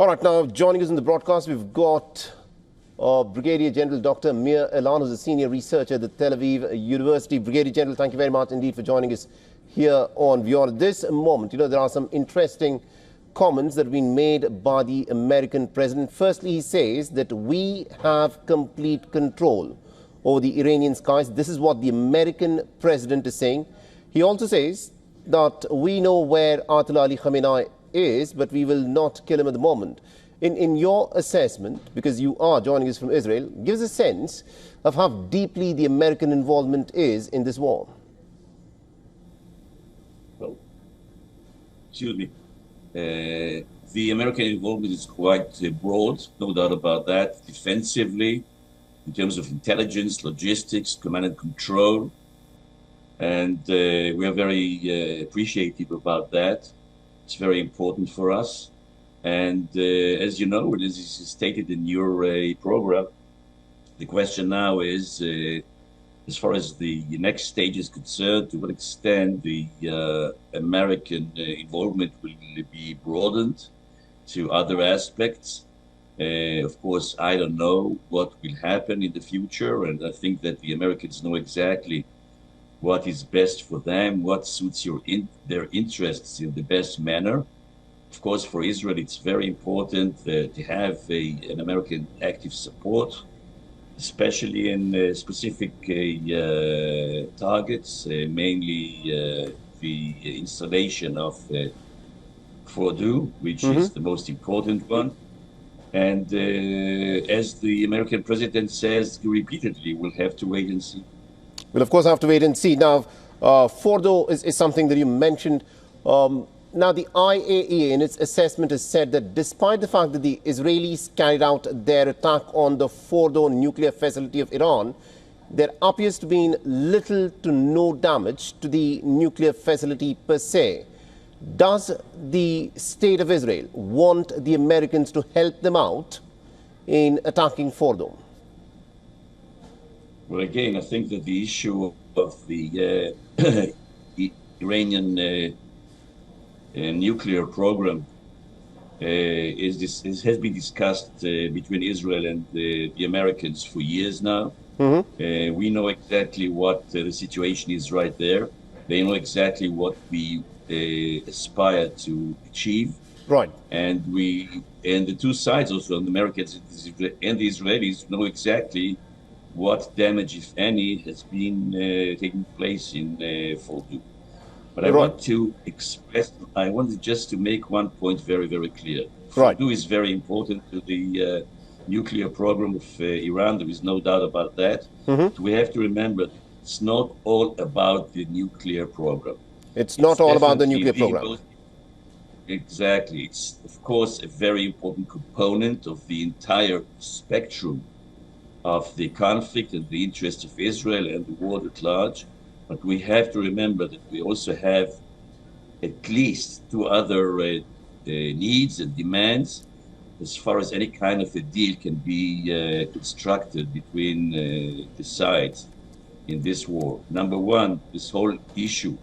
All right, now joining us in the broadcast, we've got Brigadier General Dr. Mir Elan, who's a senior researcher at the Tel Aviv University. Brigadier General, thank you very much indeed for joining us here on WION. At this moment, there are some interesting comments that have been made by the American president. Firstly, he says that we have complete control over the Iranian skies. This is what the American president is saying. He also says that we know where Ayatollah Ali Khamenei is, but we will not kill him at the moment. In your assessment, because you are joining us from Israel, give us a sense of how deeply the American involvement is in this war. Well, excuse me. The American involvement is quite broad, no doubt about that. Defensively, in terms of intelligence, logistics, command and control. And we are very appreciative about that. It's very important for us. And as you know, as is stated in your program, the question now is, as far as the next stage is concerned, to what extent the American involvement will be broadened to other aspects. Of course, I don't know what will happen in the future, and I think that the Americans know exactly what is best for them, what suits their interests in the best manner. Of course, for Israel, it's very important to have an American active support, especially in specific targets, mainly the installation of Fordo, which is the most important one. And as the American president says repeatedly, we'll have to wait and see. We'll, of course, have to wait and see. Now, Fordo is something that you mentioned. Now, the IAEA, in its assessment, has said that despite the fact that the Israelis carried out their attack on the Fordo nuclear facility of Iran, there appears to be little to no damage to the nuclear facility per se. Does the state of Israel want the Americans to help them out in attacking Fordo? Well, again, I think that the issue of the Iranian nuclear program has been discussed between Israel and the Americans for years now. We know exactly what the situation is right there. They know exactly what we aspire to achieve. Right. And the two sides, also the Americans and the Israelis, know exactly what damage, if any, has been taking place in Fordo. But I want just to make one point very, very clear. Fordo is very important to the nuclear program of Iran. There is no doubt about that. But we have to remember it's not all about the nuclear program. It's not all about the nuclear program. Exactly. It's, of course, a very important component of the entire spectrum of the conflict and the interests of Israel and the world at large. But we have to remember that we also have at least two other needs and demands as far as any kind of a deal can be constructed between the sides in this war. Number one, this whole issue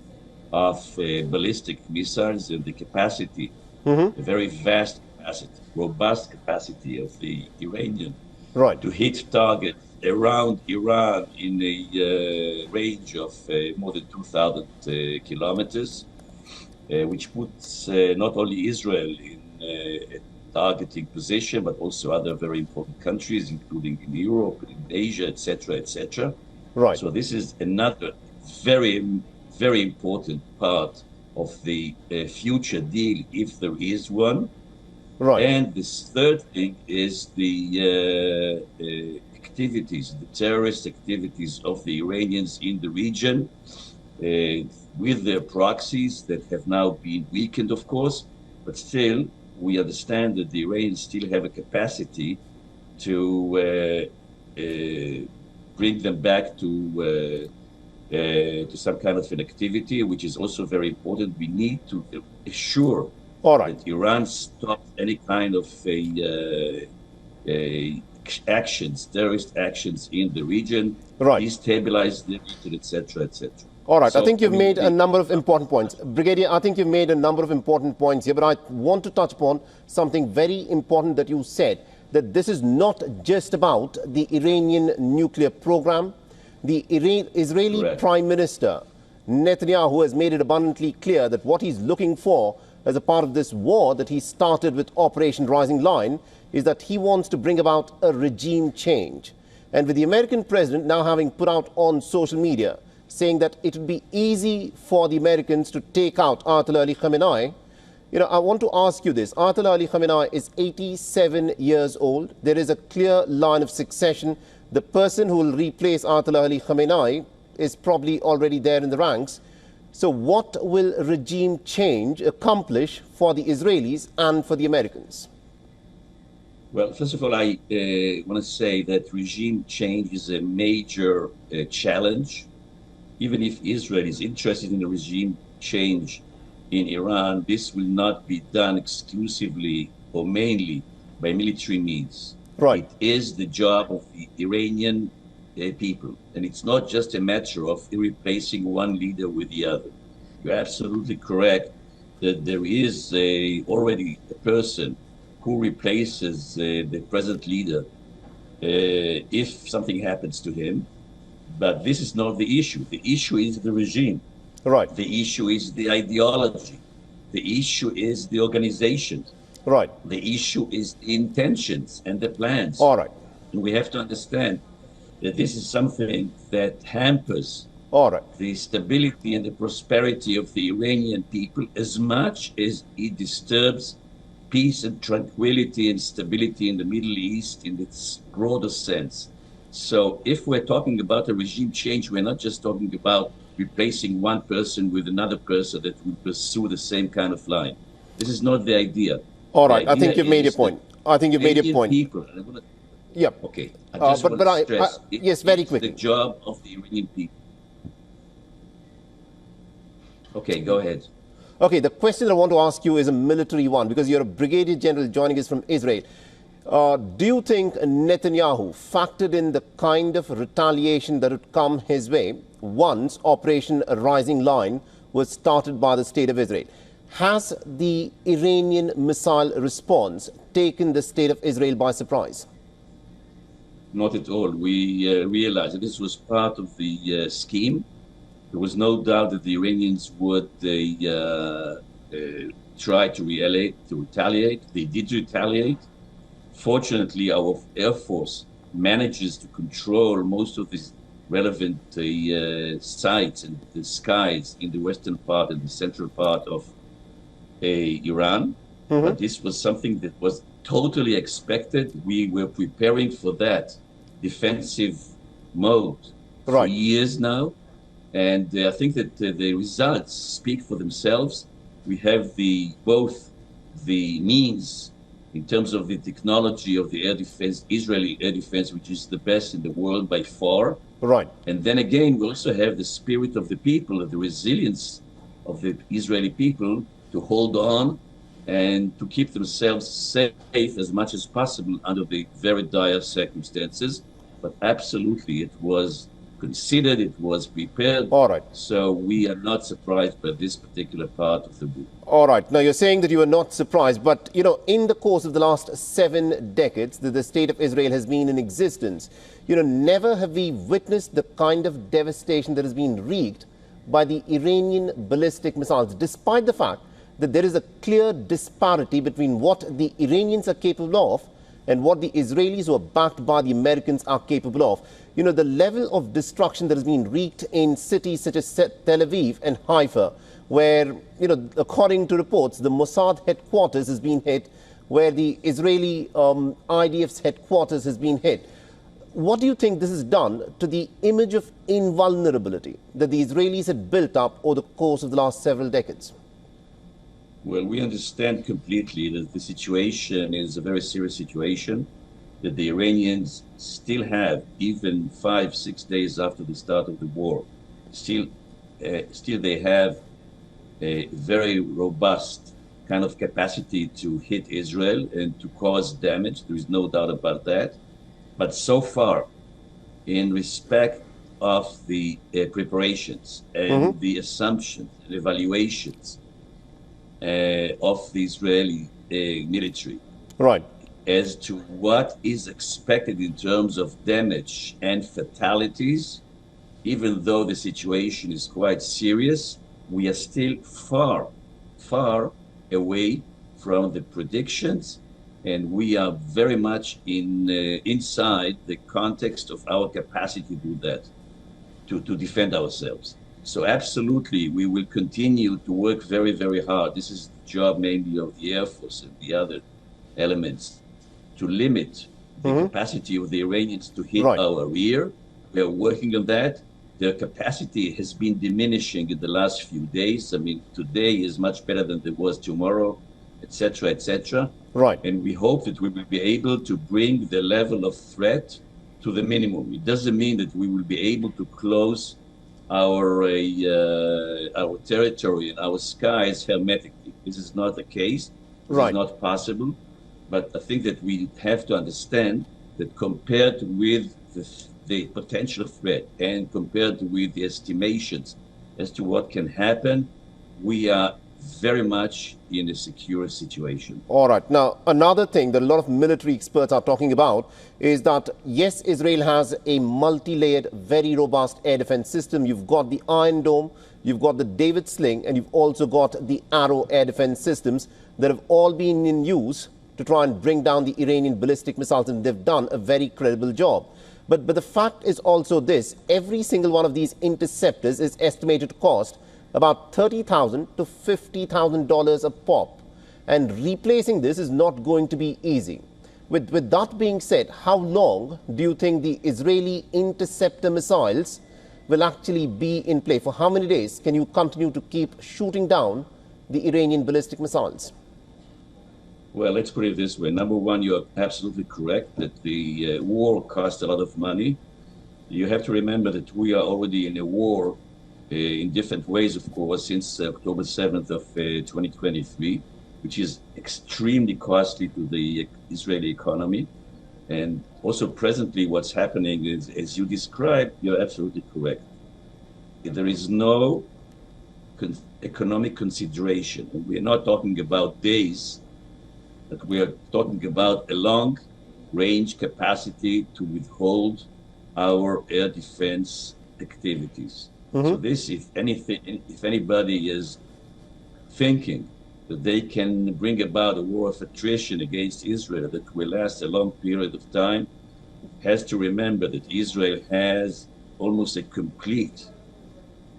of ballistic missiles and the capacity, a very vast capacity, robust capacity of the Iranian to hit targets around Iran in a range of more than 2,000 kilometers, which puts not only Israel in a targeting position, but also other very important countries, including in Europe, in Asia, etc., etc. Right. So this is another very, very important part of the future deal, if there is one. Right. And this third thing is the activities, the terrorist activities of the Iranians in the region, with their proxies that have now been weakened, of course, but still we understand that the Iranians still have a capacity to bring them back to some kind of an activity, which is also very important. We need to assure that Iran stops any kind of actions, terrorist actions in the region, destabilize the region, etc., etc. All right. I So, think you've I mean, made a number of important points. Brigadier, I think you've made a number of important points here, but I want to touch upon something very important that you said, that this is not just about the Iranian nuclear program. The Israeli Correct. Prime Minister Netanyahu has made it abundantly clear that what he's looking for as a part of this war that he started with Operation Rising Lion is that he wants to bring about a regime change. And with the American president now having put out on social media saying that it would be easy for the Americans to take out Ayatollah Ali Khamenei, I want to ask you this. Ayatollah Ali Khamenei is 87 years old. There is a clear line of succession. The person who will replace Ayatollah Ali Khamenei is probably already there in the ranks. So what will regime change accomplish for the Israelis and for the Americans? Well, first of all, I want to say that regime change is a major challenge. Even if Israel is interested in a regime change in Iran, this will not be done exclusively or mainly by military means. Right. It is the job of the Iranian people. And it's not just a matter of replacing one leader with the other. You're absolutely correct that there is already a person who replaces the present leader if something happens to him. But this is not the issue. The issue is the regime. Right. The issue is the ideology. The issue is the organization. Right. The issue is the intentions and the plans. All right. And we have to understand that this is something that hampers All right. the stability and the prosperity of the Iranian people as much as it disturbs peace and tranquility and stability in the Middle East in its broader sense. So if we're talking about a regime change, we're not just talking about replacing one person with another person that will pursue the same kind of line. This is not the idea. All right. I think you've made your point. I think you've made your point. People, yeah. Okay. I just want to stress, yes, very quickly. It's the job of the Iranian people. Okay, go ahead. Okay, the question I want to ask you is a military one because you're a brigadier general joining us from Israel. Do you think Netanyahu factored in the kind of retaliation that would come his way once Operation Rising Lion was started by the State of Israel? Has the Iranian missile response taken the State of Israel by surprise? Not at all. We realized that this was part of the scheme. There was no doubt that the Iranians would try to retaliate. They did retaliate. Fortunately, our Air Force manages to control most of these relevant sites and the skies in the western part and the central part of Iran. Mm-hmm. But this was something that was totally expected. We were preparing for that defensive mode for years now. And I think that the results speak for themselves. We have both the means in terms of the technology of the air defense, Israeli air defense, which is the best in the world by far. Right. And then again, we also have the spirit of the people, the resilience of the Israeli people to hold on and to keep themselves safe as much as possible under the very dire circumstances. But absolutely, it was considered, it was prepared. All right. So we are not surprised by this particular part of the book. All right. Now, you're saying that you were not surprised, but, in the course of the last 7 decades that the State of Israel has been in existence, never have we witnessed the kind of devastation that has been wreaked by the Iranian ballistic missiles, despite the fact that there is a clear disparity between what the Iranians are capable of and what the Israelis who are backed by the Americans are capable of. The level of destruction that has been wreaked in cities such as Tel Aviv and Haifa, where, according to reports, the Mossad headquarters has been hit, where the Israeli IDF's headquarters has been hit. What do you think this has done to the image of invulnerability that the Israelis had built up over the course of the last several decades? Well, we understand completely that the situation is a very serious situation, that the Iranians still have, even 5-6 days after the start of the war, still they have a very robust kind of capacity to hit Israel and to cause damage. There is no doubt about that. But so far, in respect of the preparations and the assumptions and evaluations of the Israeli military, Right. as to what is expected in terms of damage and fatalities. Even though the situation is quite serious, we are still far, far away from the predictions, and we are very much inside the context of our capacity to do that, to defend ourselves. So absolutely, we will continue to work very, very hard. This is the job mainly of the Air Force and the other elements, to limit the capacity of the Iranians to hit our rear. We are working on that. Their capacity has been diminishing in the last few days. I mean, today is much better than it was tomorrow, etc., etc. Right. And we hope that we will be able to bring the level of threat to the minimum. It doesn't mean that we will be able to close our territory and our skies hermetically. This is not the case. This is not possible. But I think that we have to understand that compared with the potential threat and compared with the estimations as to what can happen, we are very much in a secure situation. All right. Now, another thing that a lot of military experts are talking about is that, yes, Israel has a multi-layered, very robust air defense system. You've got the Iron Dome, you've got the David Sling, and you've also got the Arrow air defense systems that have all been in use to try and bring down the Iranian ballistic missiles, and they've done a very credible job. But the fact is also this: every single one of these interceptors is estimated to cost about $30,000 to $50,000 a pop. And replacing this is not going to be easy. With that being said, how long do you think the Israeli interceptor missiles will actually be in play? For how many days can you continue to keep shooting down the Iranian ballistic missiles? Well, let's put it this way. Number one, you're absolutely correct that the war costs a lot of money. You have to remember that we are already in a war in different ways, of course, since October 7th of 2023, which is extremely costly to the Israeli economy. And also presently what's happening is, as you described, you're absolutely correct. There is no economic consideration. And we're not talking about days, but we are talking about a long-range capacity to withhold our air defense activities. So this, if anything, if anybody is thinking that they can bring about a war of attrition against Israel that will last a long period of time, has to remember that Israel has almost a complete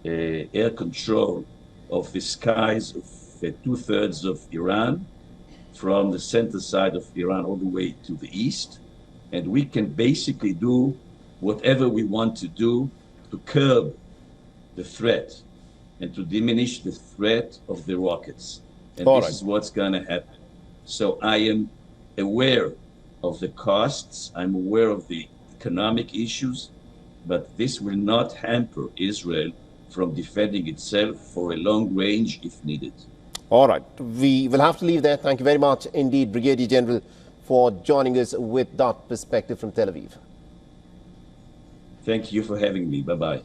air control of the skies of two-thirds of Iran, from the center side of Iran all the way to the east. And we can basically do whatever we want to do to curb the threat and to diminish the threat of the rockets. And this is what's going to happen. So I am aware of the costs. I'm aware of the economic issues, but this will not hamper Israel from defending itself for a long range if needed. All right. We will have to leave there. Thank you very much indeed, Brigadier General, for joining us with that perspective from Tel Aviv. Thank you for having me. Bye-bye.